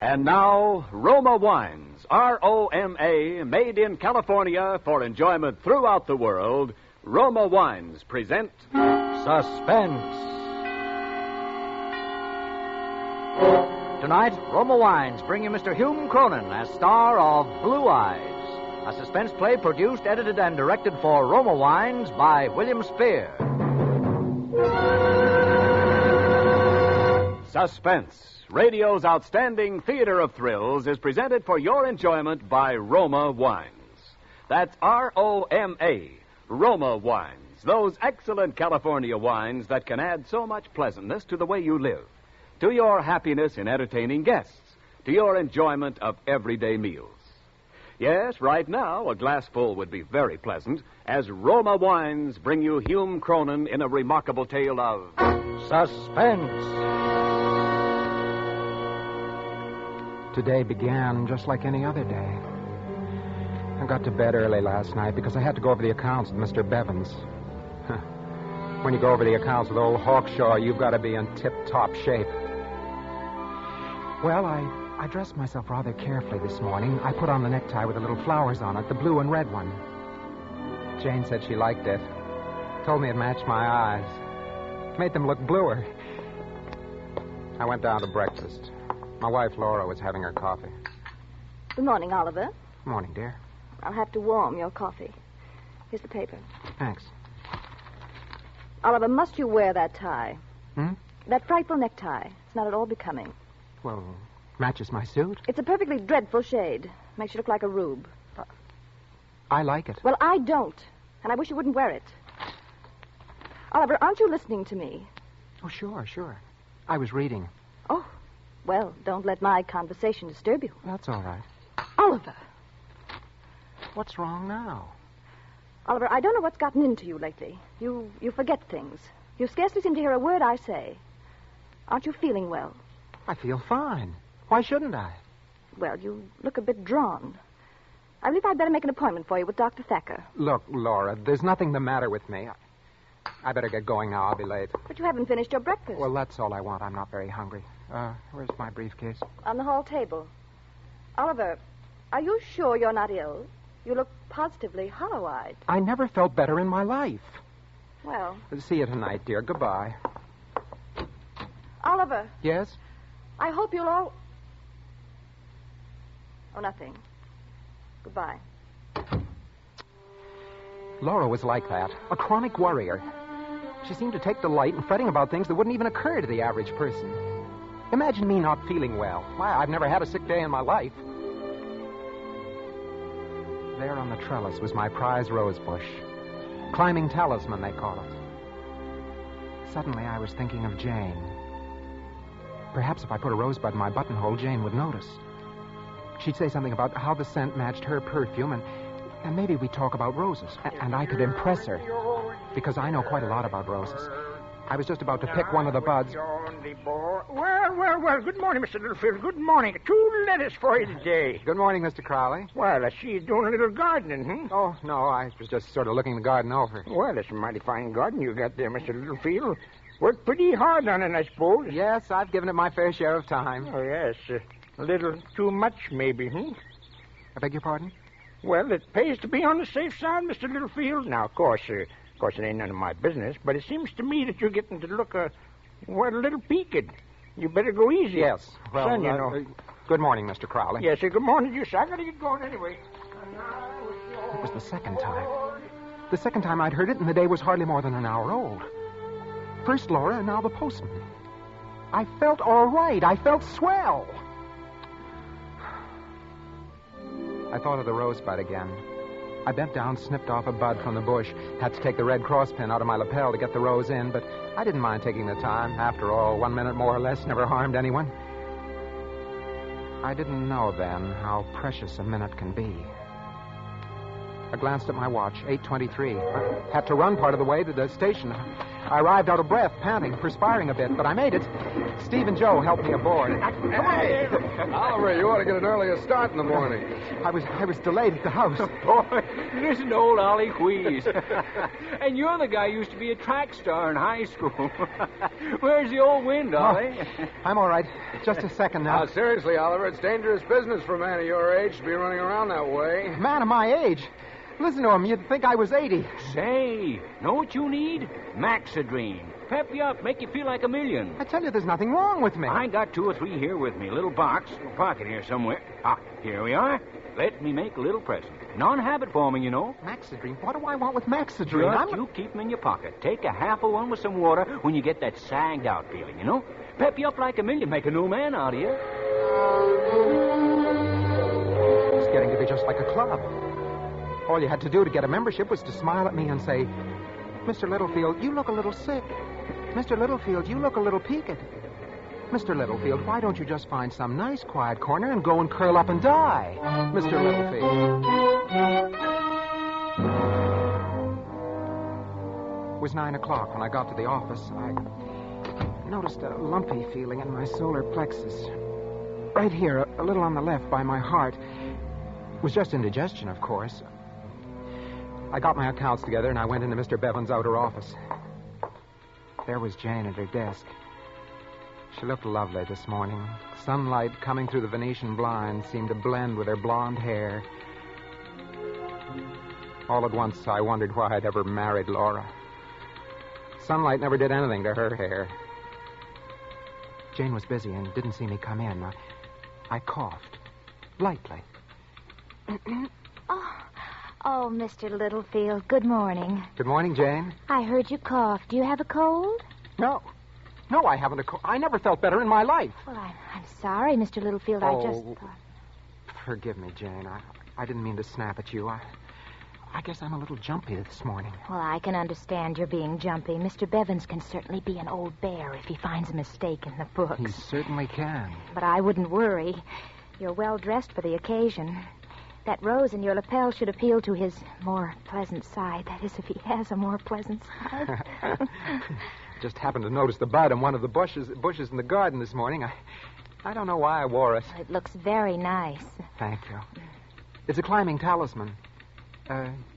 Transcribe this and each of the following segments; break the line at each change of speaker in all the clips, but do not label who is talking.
And now, Roma Wines, R-O-M-A, made in California for enjoyment throughout the world. Roma Wines present
Suspense. Tonight, Roma Wines bring you Mr. Hume Cronyn as star of Blue Eyes, a suspense play produced, edited, and directed for Roma Wines by William Spear.
Suspense, radio's outstanding theater of thrills, is presented for your enjoyment by Roma Wines. That's R-O-M-A, Roma Wines, those excellent California wines that can add so much pleasantness to the way you live, to your happiness in entertaining guests, to your enjoyment of everyday meals. Yes, right now, a glassful would be very pleasant, as Roma Wines bring you Hume Cronyn in a remarkable tale of
Suspense.
Today began just like any other day. I got to bed early last night because I had to go over the accounts with Mr. Bevins. When you go over the accounts with old Hawkshaw, you've got to be in tip-top shape. Well, I dressed myself rather carefully this morning. I put on the necktie with the little flowers on it, the blue and red one. Jane said she liked it. Told me it matched my eyes. Made them look bluer. I went down to breakfast. My wife, Laura, was having her coffee.
Good morning, Oliver.
Morning, dear.
I'll have to warm your coffee. Here's the paper.
Thanks.
Oliver, must you wear that tie?
Hmm?
That frightful necktie. It's not at all becoming.
Well, matches my suit.
It's a perfectly dreadful shade. Makes you look like a rube.
I like it.
Well, I don't. And I wish you wouldn't wear it. Oliver, aren't you listening to me?
Oh, sure. I was reading.
Oh, well, don't let my conversation disturb you.
That's all right.
Oliver.
What's wrong now?
Oliver, I don't know what's gotten into you lately. You forget things. You scarcely seem to hear a word I say. Aren't you feeling well?
I feel fine. Why shouldn't I?
Well, you look a bit drawn. I believe I'd better make an appointment for you with Dr. Thacker.
Look, Laura, there's nothing the matter with me. I better get going now. I'll be late.
But you haven't finished your breakfast.
Well, that's all I want. I'm not very hungry. Where's my briefcase?
On the hall table. Oliver, are you sure you're not ill? You look positively hollow-eyed.
I never felt better in my life.
Well...
See you tonight, dear. Goodbye.
Oliver.
Yes?
I hope you'll all... Oh, nothing. Goodbye.
Laura was like that. A chronic worrier. She seemed to take delight in fretting about things that wouldn't even occur to the average person. Imagine me not feeling well. Why, I've never had a sick day in my life. There on the trellis was my prize rose bush. Climbing talisman, they call it. Suddenly, I was thinking of Jane. Perhaps if I put a rosebud in my buttonhole, Jane would notice. She'd say something about how the scent matched her perfume, and maybe we'd talk about roses. And I could impress her, because I know quite a lot about roses. I was just about to pick one of the buds.
Well, good morning, Mr. Littlefield. Good morning. 2 letters for you today.
Good morning, Mr. Crowley.
Well, I see you doing a little gardening,
Oh, no, I was just sort of looking the garden over.
Well, that's a mighty fine garden you got there, Mr. Littlefield. Worked pretty hard on it, I suppose.
Yes, I've given it my fair share of time.
Oh, yes. A little too much, maybe,
I beg your pardon?
Well, it pays to be on the safe side, Mr. Littlefield. Now, of course, it ain't none of my business, but it seems to me that you're getting to look, a little peaked. You better go easy.
Yes. Well,
Son, you know.
Good morning, Mr. Crowley.
Yes, sir. Good morning to you, sir. I gotta get going anyway.
It was the second time. The second time I'd heard it, and the day was hardly more than an hour old. First Laura, and now the postman. I felt all right. I felt swell. I thought of the rosebud again. I bent down, snipped off a bud from the bush, had to take the red cross pin out of my lapel to get the rose in, but I didn't mind taking the time. After all, 1 minute more or less never harmed anyone. I didn't know then how precious a minute can be. I glanced at my watch, 8:23. I had to run part of the way to the station. I arrived out of breath, panting, perspiring a bit, but I made it. Steve and Joe helped me aboard.
Hey, Oliver, you ought to get an earlier start in the morning.
I was delayed at the house.
Boy, listen to old Ollie wheeze. And you're the guy who used to be a track star in high school. Where's the old wind, Ollie?
I'm all right. Just a second now.
Now, seriously, Oliver, it's dangerous business for a man of your age to be running around that way.
Man of my age. Listen to him. You'd think I was 80.
Say, know what you need? Maxidrine. Pep you up, make you feel like a million.
I tell you, there's nothing wrong with me.
I got 2 or 3 here with me. Little box, little pocket here somewhere. Ah, here we are. Let me make a little present. Non-habit forming, you know.
Maxidrine? What do I want with Maxidrine?
Just you keep them in your pocket. Take a half of one with some water when you get that sagged out feeling, you know? Pep you up like a million. Make a new man out of you.
It's getting to be just like a club. All you had to do to get a membership was to smile at me and say, Mr. Littlefield, you look a little sick. Mr. Littlefield, you look a little peaked. Mr. Littlefield, why don't you just find some nice quiet corner and go and curl up and die? Mr. Littlefield. It was 9 o'clock when I got to the office. I noticed a lumpy feeling in my solar plexus. Right here, a little on the left by my heart. It was just indigestion, of course. I got my accounts together and I went into Mr. Bevan's outer office. There was Jane at her desk. She looked lovely this morning. Sunlight coming through the Venetian blinds seemed to blend with her blonde hair. All at once, I wondered why I'd ever married Laura. Sunlight never did anything to her hair. Jane was busy and didn't see me come in. I coughed. Lightly.
Oh, Mr. Littlefield, good morning.
Good morning, Jane.
I heard you cough. Do you have a cold?
No, I haven't a cold. I never felt better in my life.
Well, I'm sorry, Mr. Littlefield. I just thought...
Forgive me, Jane. I didn't mean to snap at you. I guess I'm a little jumpy this morning.
Well, I can understand you're being jumpy. Mr. Bevins can certainly be an old bear if he finds a mistake in the books.
He certainly can.
But I wouldn't worry. You're well dressed for the occasion. That rose in your lapel should appeal to his more pleasant side. That is, if he has a more pleasant side.
Just happened to notice the bud in one of the bushes in the garden this morning. I don't know why I wore it.
It looks very nice.
Thank you. It's a climbing talisman.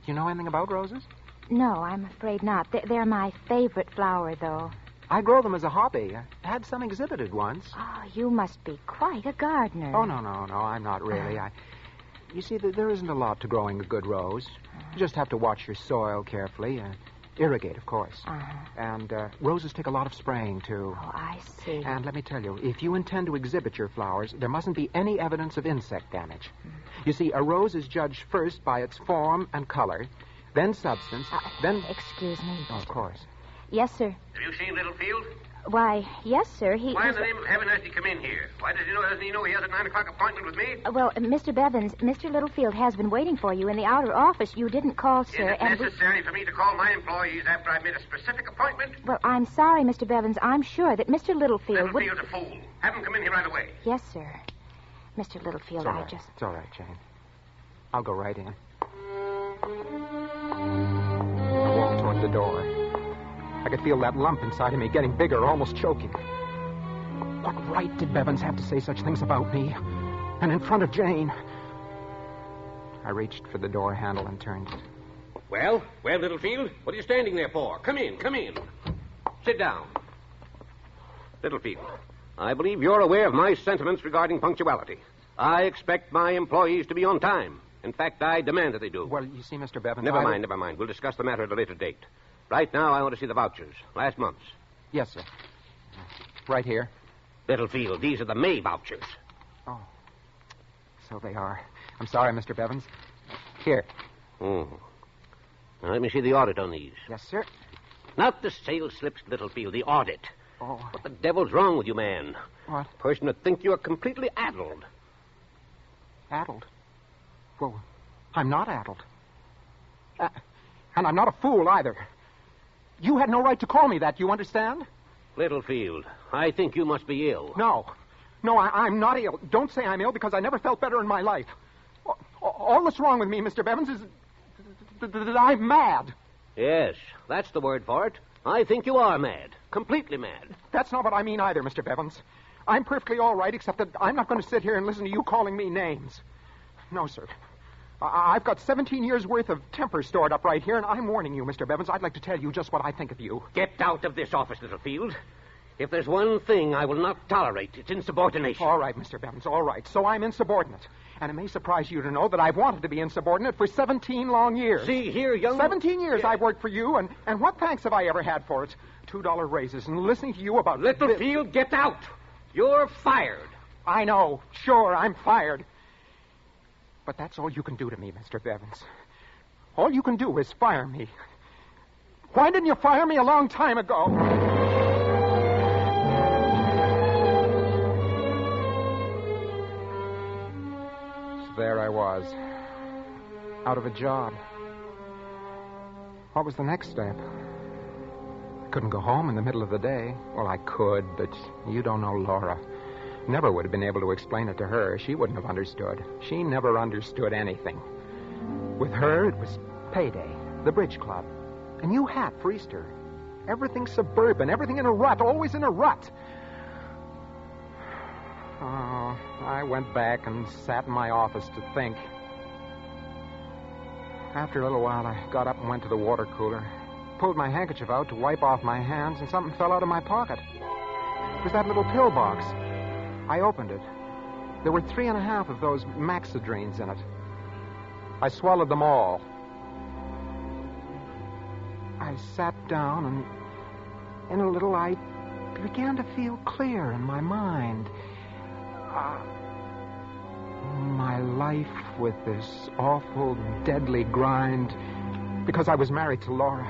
You know anything about roses?
No, I'm afraid not. They're my favorite flower, though.
I grow them as a hobby. I had some exhibited once.
Oh, you must be quite a gardener.
Oh, no, I'm not really. You see, there isn't a lot to growing a good rose. You just have to watch your soil carefully. Irrigate, of course. And roses take a lot of spraying, too.
Oh, I see.
And let me tell you, if you intend to exhibit your flowers, there mustn't be any evidence of insect damage. You see, a rose is judged first by its form and color, then substance, then...
Excuse me.
Oh, of course.
Yes, sir.
Have you seen Littlefield?
Why, yes, sir.
Why in the name of heaven has he come in here? Why doesn't he know he has a 9 o'clock appointment with me?
Well, Mr. Bevins, Mr. Littlefield has been waiting for you in the outer office. You didn't call, sir.
Is it necessary for me to call my employees after I've made a specific appointment?
Well, I'm sorry, Mr. Bevins. I'm sure that Mr. Littlefield
Littlefield's a fool. Have him come in here right away.
Yes, sir. Mr. Littlefield,
It's all right, Jane. I'll go right in. I walked toward the door. I could feel that lump inside of me getting bigger, almost choking. What right did Bevins have to say such things about me? And in front of Jane? I reached for the door handle and turned it.
Well, Littlefield, what are you standing there for? Come in. Sit down. Littlefield, I believe you're aware of my sentiments regarding punctuality. I expect my employees to be on time. In fact, I demand that they do.
Well, you see, Mr. Bevins...
Never mind. We'll discuss the matter at a later date. Right now, I want to see the vouchers. Last month's.
Yes, sir. Right here.
Littlefield, these are the May vouchers.
Oh. So they are. I'm sorry, Mr. Bevins. Here.
Now, let me see the audit on these.
Yes, sir.
Not the sales slips, Littlefield, the audit.
Oh.
What the devil's wrong with you, man?
What?
A person would think you are completely addled.
Addled? Well, I'm not addled. And I'm not a fool, either. You had no right to call me that, you understand?
Littlefield, I think you must be ill.
No, I'm not ill. Don't say I'm ill, because I never felt better in my life. All that's wrong with me, Mr. Bevins, is that I'm mad.
Yes, that's the word for it. I think you are mad. Completely mad.
That's not what I mean either, Mr. Bevins. I'm perfectly all right, except that I'm not going to sit here and listen to you calling me names. No, sir. I've got 17 years' worth of temper stored up right here, and I'm warning you, Mr. Bevins. I'd like to tell you just what I think of you.
Get out of this office, Littlefield. If there's one thing I will not tolerate, it's insubordination.
All right, Mr. Bevins, all right. So I'm insubordinate. And it may surprise you to know that I've wanted to be insubordinate for 17 long years.
See here, young...
17 years I've worked for you, and what thanks have I ever had for it? $2 raises and listening to you about...
Littlefield, get out! You're fired.
I know. Sure, I'm fired. But that's all you can do to me, Mr. Bevins. All you can do is fire me. Why didn't you fire me a long time ago? So there I was, out of a job. What was the next step? I couldn't go home in the middle of the day. Well, I could, but you don't know Laura. Never would have been able to explain it to her. She wouldn't have understood. She never understood anything. With her, it was payday, the bridge club, a new hat for Easter. Everything suburban, everything in a rut, always in a rut. Oh, I went back and sat in my office to think. After a little while, I got up and went to the water cooler, pulled my handkerchief out to wipe off my hands, and something fell out of my pocket. It was that little pill box. I opened it. There were 3.5 of those Maxidrines in it. I swallowed them all. I sat down, and in a little I began to feel clear in my mind. My life with this awful, deadly grind, because I was married to Laura.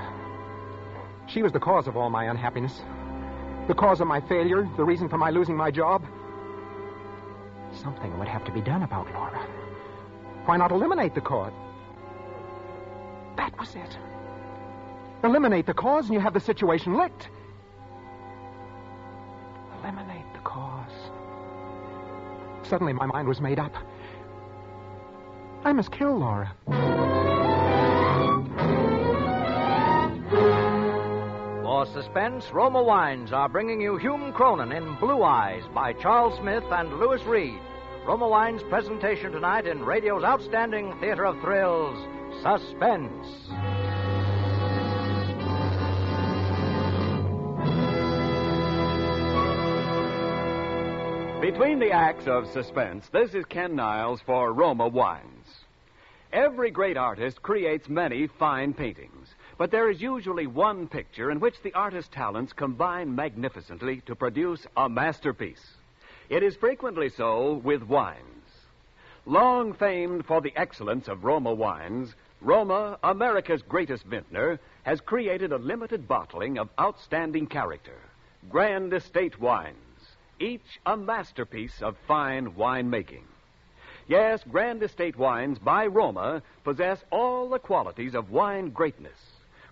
She was the cause of all my unhappiness, the cause of my failure, the reason for my losing my job. Something would have to be done about Laura. Why not eliminate the cause? That was it. Eliminate the cause and you have the situation licked. Eliminate the cause. Suddenly my mind was made up. I must kill Laura.
For Suspense, Roma Wines are bringing you Hume Cronyn in Blue Eyes by Charles Smith and Lewis Reed. Roma Wines' presentation tonight in radio's outstanding theater of thrills, Suspense.
Between the acts of Suspense, this is Ken Niles for Roma Wines. Every great artist creates many fine paintings, but there is usually one picture in which the artist's talents combine magnificently to produce a masterpiece. It is frequently so with wines. Long famed for the excellence of Roma wines, Roma, America's greatest vintner, has created a limited bottling of outstanding character, Grand Estate wines, each a masterpiece of fine winemaking. Yes, Grand Estate wines by Roma possess all the qualities of wine greatness: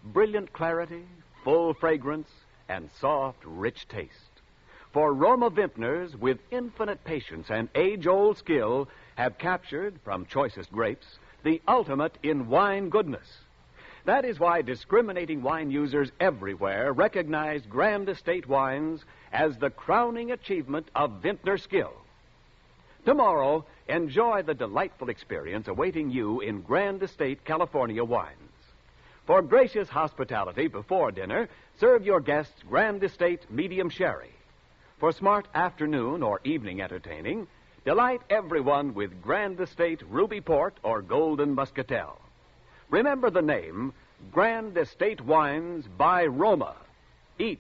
brilliant clarity, full fragrance, and soft, rich taste. For Roma vintners, with infinite patience and age-old skill, have captured, from choicest grapes, the ultimate in wine goodness. That is why discriminating wine users everywhere recognize Grand Estate wines as the crowning achievement of vintner skill. Tomorrow, enjoy the delightful experience awaiting you in Grand Estate California wines. For gracious hospitality before dinner, serve your guests Grand Estate medium sherry. For smart afternoon or evening entertaining, delight everyone with Grand Estate Ruby Port or Golden Muscatel. Remember the name, Grand Estate Wines by Roma, each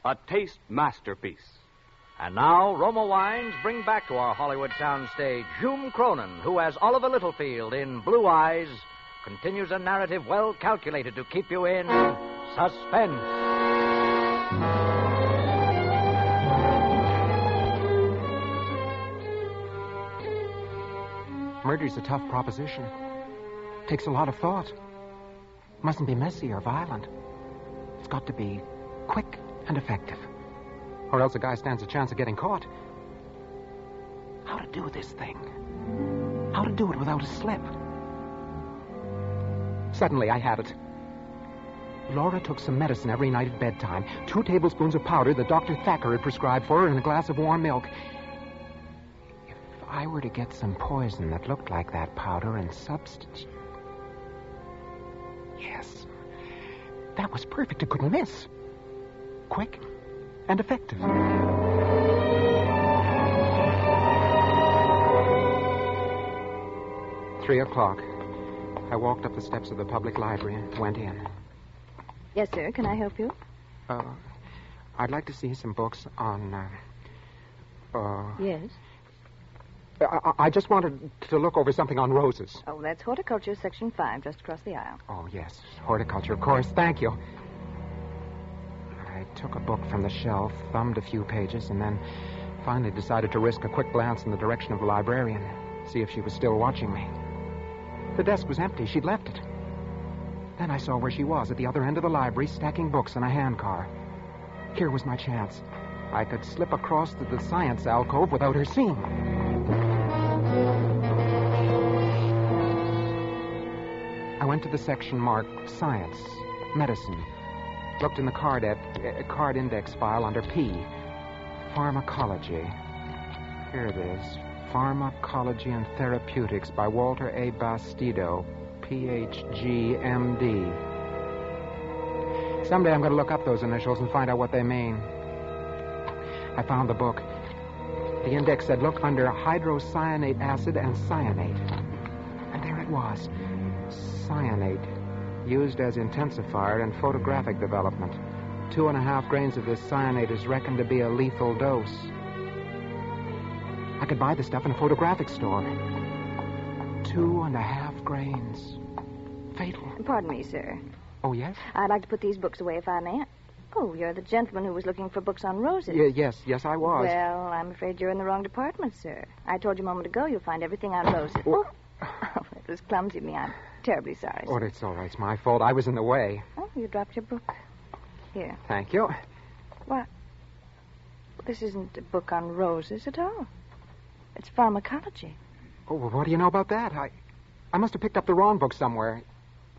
a taste masterpiece.
And now, Roma Wines bring back to our Hollywood soundstage Hume Cronyn, who, as Oliver Littlefield in Blue Eyes, continues a narrative well calculated to keep you in suspense.
Murder's a tough proposition. Takes a lot of thought. Mustn't be messy or violent. It's got to be quick and effective, or else a guy stands a chance of getting caught. How to do this thing? How to do it without a slip? Suddenly I had it. Laura took some medicine every night at bedtime. 2 tablespoons of powder that Dr. Thacker had prescribed for her and a glass of warm milk. If I were to get some poison that looked like that powder and substitute... Yes. That was perfect. It couldn't miss. Quick and effective. 3 o'clock. I walked up the steps of the public library and went in.
Yes, sir. Can I help you?
I'd like to see some books on,
Yes.
I just wanted to look over something on roses.
Oh, that's horticulture, section 5, just across the aisle.
Oh, yes. Horticulture, of course. Thank you. I took a book from the shelf, thumbed a few pages, and then finally decided to risk a quick glance in the direction of the librarian, see if she was still watching me. The desk was empty. She'd left it. Then I saw where she was, at the other end of the library, stacking books in a handcar. Here was my chance. I could slip across to the science alcove without her seeing. I went to the section marked Science, Medicine. Looked in the card index file under P. Pharmacology. Here it is. Pharmacology and Therapeutics by Walter A. Bastido, Ph.G., M.D. Someday I'm going to look up those initials and find out what they mean. I found the book. The index said, look under hydrocyanate acid and cyanate. And there it was. Cyanate, used as intensifier in photographic development. 2.5 grains of this cyanate is reckoned to be a lethal dose. I could buy the stuff in a photographic store. 2.5 grains. Fatal.
Pardon me, sir.
Oh, yes?
I'd like to put these books away if I may. Oh, you're the gentleman who was looking for books on roses.
Yes, I was.
Well, I'm afraid you're in the wrong department, sir. I told you a moment ago you'll find everything on roses. Oh, it was clumsy of me. I'm terribly sorry, sir.
Oh, it's all right. It's my fault. I was in the way.
Oh, you dropped your book. Here.
Thank you.
What? This isn't a book on roses at all. It's pharmacology.
Oh, well, what do you know about that? I must have picked up the wrong book somewhere.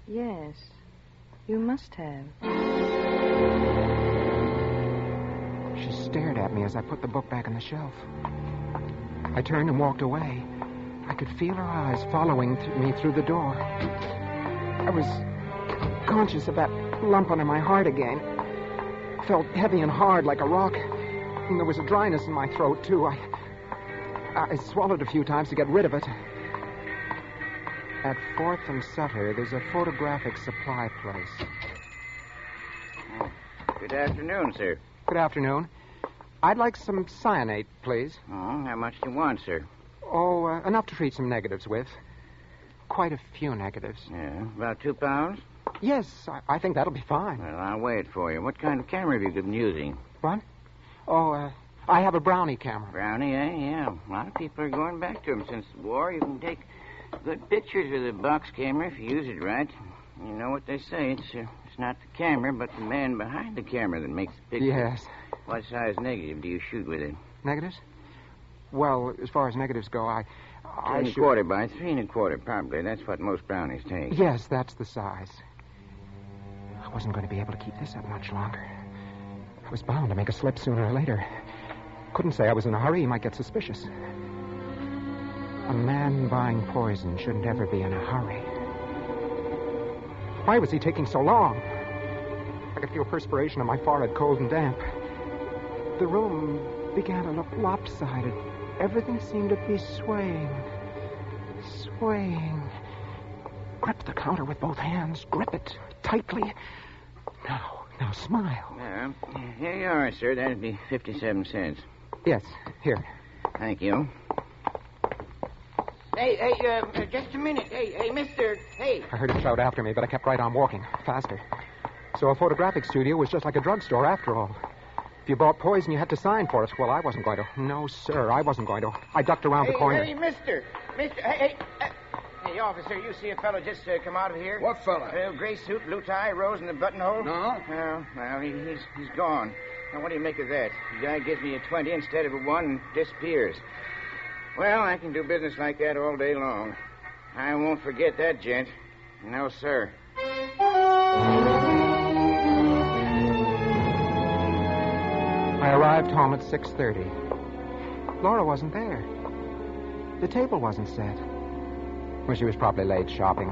Yes, you must have.
She stared at me as I put the book back on the shelf. I turned and walked away. I could feel her eyes following me through the door. I was conscious of that lump under my heart again. Felt heavy and hard like a rock. And there was a dryness in my throat, too. I swallowed a few times to get rid of it. At 4th and Sutter, there's a photographic supply place.
Good afternoon, sir.
Good afternoon. I'd like some cyanate, please.
Oh, how much do you want, sir?
Oh, enough to treat some negatives with. Quite a few negatives.
Yeah, about 2 pounds?
Yes, I think that'll be fine.
Well, I'll wait for you. What kind of camera have you been using?
What? Oh, I have a Brownie camera.
Brownie, eh? Yeah. A lot of people are going back to them since the war. You can take good pictures with a box camera if you use it right. You know what they say. It's not the camera, but the man behind the camera that makes the picture.
Yes.
What size negative do you shoot with it?
Negatives? Well, as far as negatives go, I
10 1/4 by 3 1/4, probably. That's what most brownies take.
Yes, that's the size. I wasn't going to be able to keep this up much longer. I was bound to make a slip sooner or later. Couldn't say I was in a hurry. He might get suspicious. A man buying poison shouldn't ever be in a hurry. Why was he taking so long? I could feel perspiration on my forehead, cold and damp. The room began to look lopsided. Everything seemed to be swaying. Grip the counter with both hands. Grip it tightly. Now smile.
Yeah. Here you are, sir. That'd be 57 cents.
Yes, here.
Thank you. Hey, just a minute. Hey, mister. Hey.
I heard him shout after me, but I kept right on walking, faster. So a photographic studio was just like a drugstore after all. If you bought poison, you had to sign for it. Well, I wasn't going to. No, sir, I wasn't going to. I ducked around the corner.
Hey, mister. Hey, officer, you see a fellow just come out of here?
What fella?
Gray suit, blue tie, rose in the buttonhole.
No.
Well, he's gone. Now, what do you make of that? The guy gives me a 20 instead of a 1 and disappears. Well, I can do business like that all day long. I won't forget that, gent. No, sir.
I arrived home at 6:30. Laura wasn't there. The table wasn't set. Well, she was probably late shopping.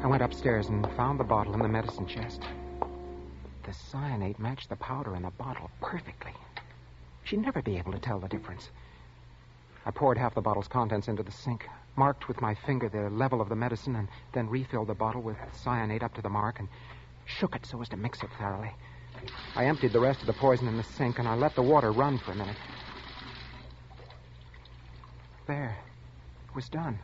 I went upstairs and found the bottle in the medicine chest. The cyanate matched the powder in the bottle perfectly. She'd never be able to tell the difference. I poured half the bottle's contents into the sink, marked with my finger the level of the medicine, and then refilled the bottle with cyanate up to the mark and shook it so as to mix it thoroughly. I emptied the rest of the poison in the sink, and I let the water run for a minute. There. It was done.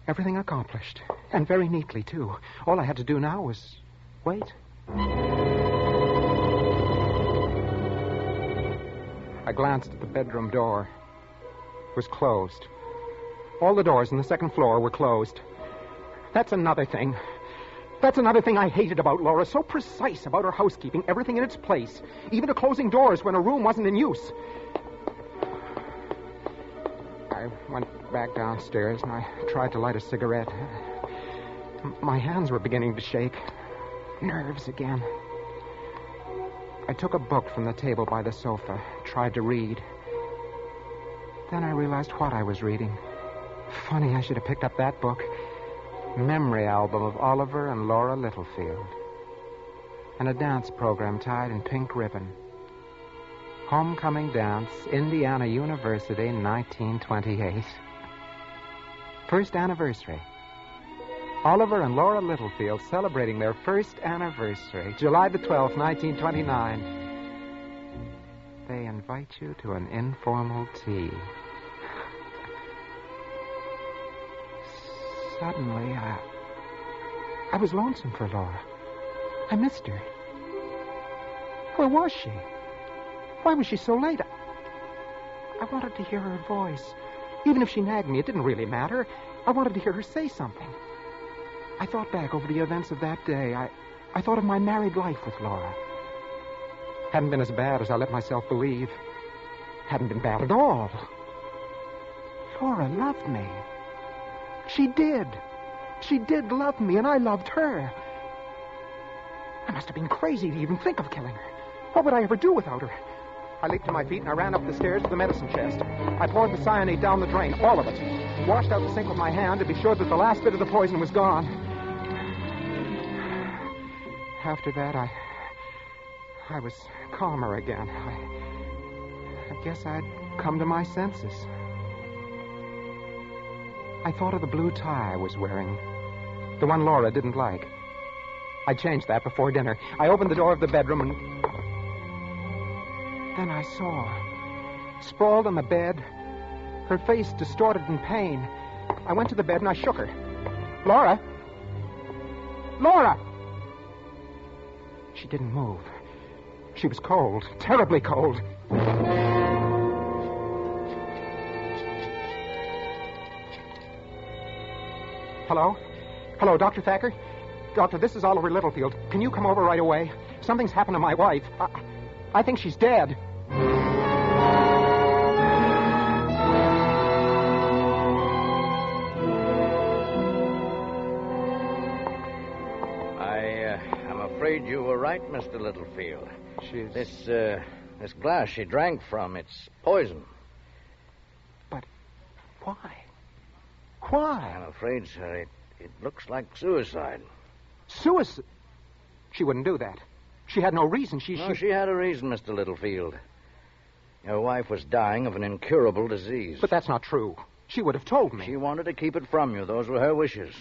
Everything accomplished. And very neatly, too. All I had to do now was wait. I glanced at the bedroom door. It was closed. All the doors on the second floor were closed. That's another thing. That's another thing I hated about Laura. So precise about her housekeeping, everything in its place, even to closing doors when a room wasn't in use. I went back downstairs and I tried to light a cigarette. My hands were beginning to shake. Nerves again. I took a book from the table by the sofa, tried to read. Then I realized what I was reading. Funny, I should have picked up that book. Memory album of Oliver and Laura Littlefield. And a dance program tied in pink ribbon. Homecoming dance, Indiana University, 1928. First anniversary. Oliver and Laura Littlefield celebrating their first anniversary, July the 12th, 1929. They invite you to an informal tea. Suddenly, I was lonesome for Laura. I missed her. Where was she? Why was she so late? I wanted to hear her voice. Even if she nagged me, it didn't really matter. I wanted to hear her say something. I thought back over the events of that day. I thought of my married life with Laura. Hadn't been as bad as I let myself believe. Hadn't been bad at all. Laura loved me. She did. She did love me, and I loved her. I must have been crazy to even think of killing her. What would I ever do without her? I leaped to my feet and I ran up the stairs to the medicine chest. I poured the cyanate down the drain, all of it. Washed out the sink with my hand to be sure that the last bit of the poison was gone. After that, I was calmer again. I guess I'd come to my senses. I thought of the blue tie I was wearing. The one Laura didn't like. I changed that before dinner. I opened the door of the bedroom and... Then I saw her. Sprawled on the bed, her face distorted in pain. I went to the bed and I shook her. Laura! Laura! She didn't move. She was cold, terribly cold. Hello? Hello, Dr. Thacker? Doctor, this is Oliver Littlefield. Can you come over right away? Something's happened to my wife. I think she's dead.
I'm afraid you were right, Mr. Littlefield. This glass she drank from, it's poison.
But why? Why?
I'm afraid, sir, it looks like suicide.
Suicide? She wouldn't do that. She had no reason. She
had a reason, Mr. Littlefield. Your wife was dying of an incurable disease.
But that's not true. She would have told me.
She wanted to keep it from you. Those were her wishes.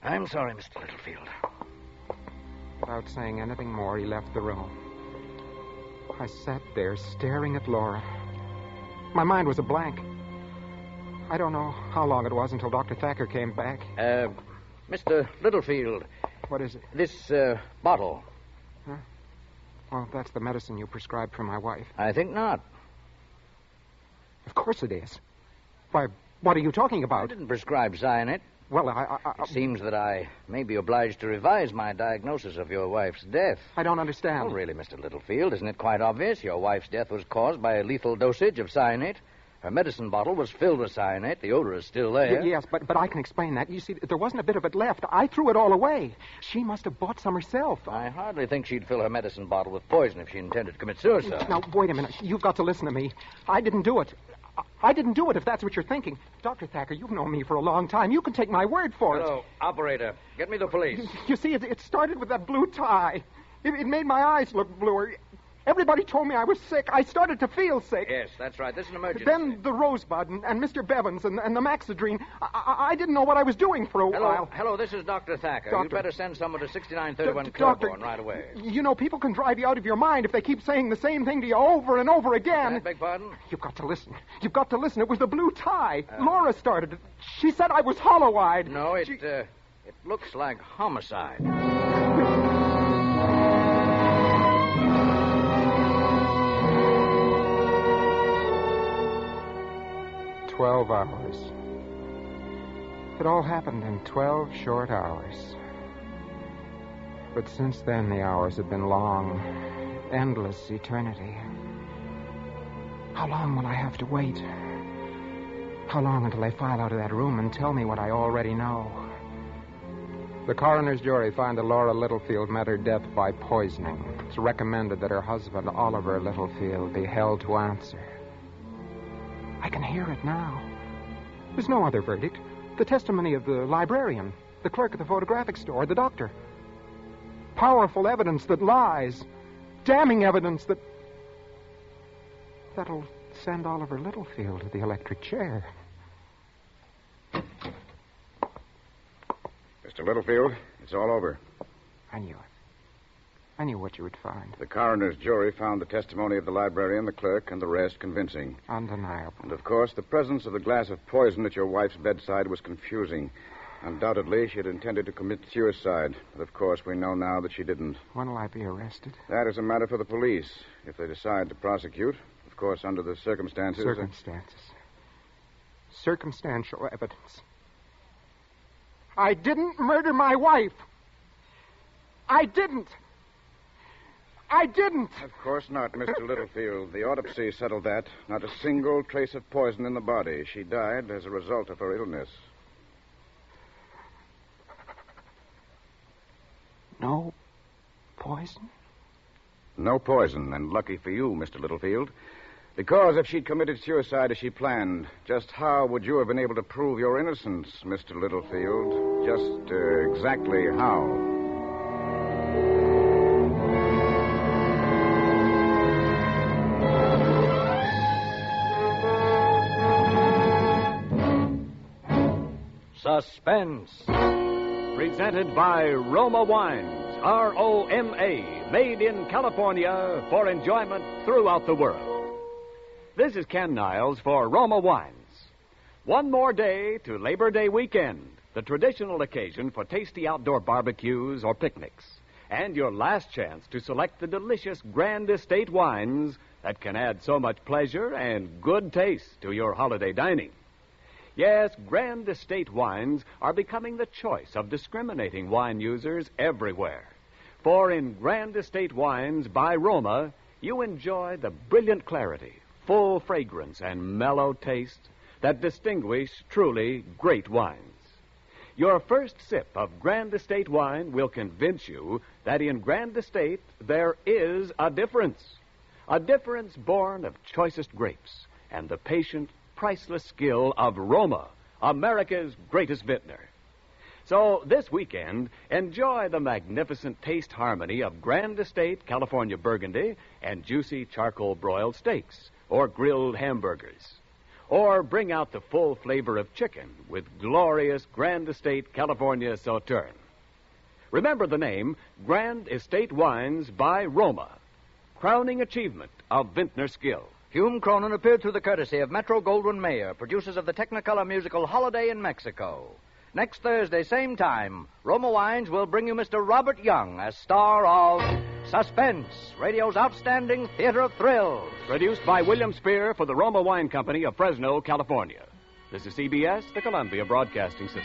I'm sorry, Mr. Littlefield.
Without saying anything more, he left the room. I sat there staring at Laura. My mind was a blank. I don't know how long it was until Dr. Thacker came back.
Mr. Littlefield.
What is it?
This bottle.
Huh? Well, that's the medicine you prescribed for my wife.
I think not.
Of course it is. Why, what are you talking about?
I didn't prescribe cyanide.
Well,
It seems that I may be obliged to revise my diagnosis of your wife's death.
I don't understand.
Well, really, Mr. Littlefield, isn't it quite obvious? Your wife's death was caused by a lethal dosage of cyanide. Her medicine bottle was filled with cyanate. The odor is still there.
Yes, but I can explain that. You see, there wasn't a bit of it left. I threw it all away. She must have bought some herself.
I hardly think she'd fill her medicine bottle with poison if she intended to commit suicide.
Now, wait a minute. You've got to listen to me. I didn't do it. I didn't do it, if that's what you're thinking. Dr. Thacker, you've known me for a long time. You can take my word for it.
Hello, operator. Get me the police.
You see, it started with that blue tie. It made my eyes look bluer. Everybody told me I was sick. I started to feel sick.
Yes, that's right. This is an emergency.
Then the Rosebud and Mr. Bevins and the Maxidrine. I didn't know what I was doing for a while.
Hello, this is Dr. Thacker.
Doctor.
You'd better send someone to 6931
Doctor,
Claiborne right away.
You know, people can drive you out of your mind if they keep saying the same thing to you over and over again.
I beg pardon?
You've got to listen. You've got to listen. It was the blue tie. Laura started it. She said I was hollow-eyed.
No, it looks like homicide.
12 hours. It all happened in 12 short hours. But since then, the hours have been long, endless eternity. How long will I have to wait? How long until they file out of that room and tell me what I already know? The coroner's jury found that Laura Littlefield met her death by poisoning. It's recommended that her husband, Oliver Littlefield, be held to answer. I can hear it now. There's no other verdict. The testimony of the librarian, the clerk at the photographic store, the doctor. Powerful evidence that lies. Damning evidence that'll send Oliver Littlefield to the electric chair.
Mr. Littlefield, it's all over.
I knew it. I knew what you would find.
The coroner's jury found the testimony of the librarian, the clerk, and the rest convincing.
Undeniable.
And, of course, the presence of the glass of poison at your wife's bedside was confusing. Undoubtedly, she had intended to commit suicide. But, of course, we know now that she didn't.
When will I be arrested?
That is a matter for the police, if they decide to prosecute. Of course, under the circumstances.
Circumstantial evidence. I didn't murder my wife. I didn't.
Of course not, Mr. Littlefield. The autopsy settled that. Not a single trace of poison in the body. She died as a result of her illness.
No poison?
No poison, and lucky for you, Mr. Littlefield. Because if she'd committed suicide as she planned, just how would you have been able to prove your innocence, Mr. Littlefield? Just exactly how?
Suspense.
Presented by Roma Wines, R-O-M-A, made in California for enjoyment throughout the world. This is Ken Niles for Roma Wines. One more day to Labor Day weekend, the traditional occasion for tasty outdoor barbecues or picnics, and your last chance to select the delicious Grand Estate wines that can add so much pleasure and good taste to your holiday dining. Yes, Grand Estate wines are becoming the choice of discriminating wine users everywhere. For in Grand Estate wines by Roma, you enjoy the brilliant clarity, full fragrance, and mellow taste that distinguish truly great wines. Your first sip of Grand Estate wine will convince you that in Grand Estate there is a difference born of choicest grapes and the patient, priceless skill of Roma, America's greatest vintner. So this weekend, enjoy the magnificent taste harmony of Grand Estate California Burgundy and juicy charcoal broiled steaks or grilled hamburgers. Or bring out the full flavor of chicken with glorious Grand Estate California Sauterne. Remember the name Grand Estate Wines by Roma, crowning achievement of vintner skill.
Hume Cronyn appeared through the courtesy of Metro-Goldwyn-Mayer, producers of the Technicolor musical Holiday in Mexico. Next Thursday, same time, Roma Wines will bring you Mr. Robert Young as star of Suspense, radio's outstanding theater of thrills.
Produced by William Spear for the Roma Wine Company of Fresno, California. This is CBS, the Columbia Broadcasting System.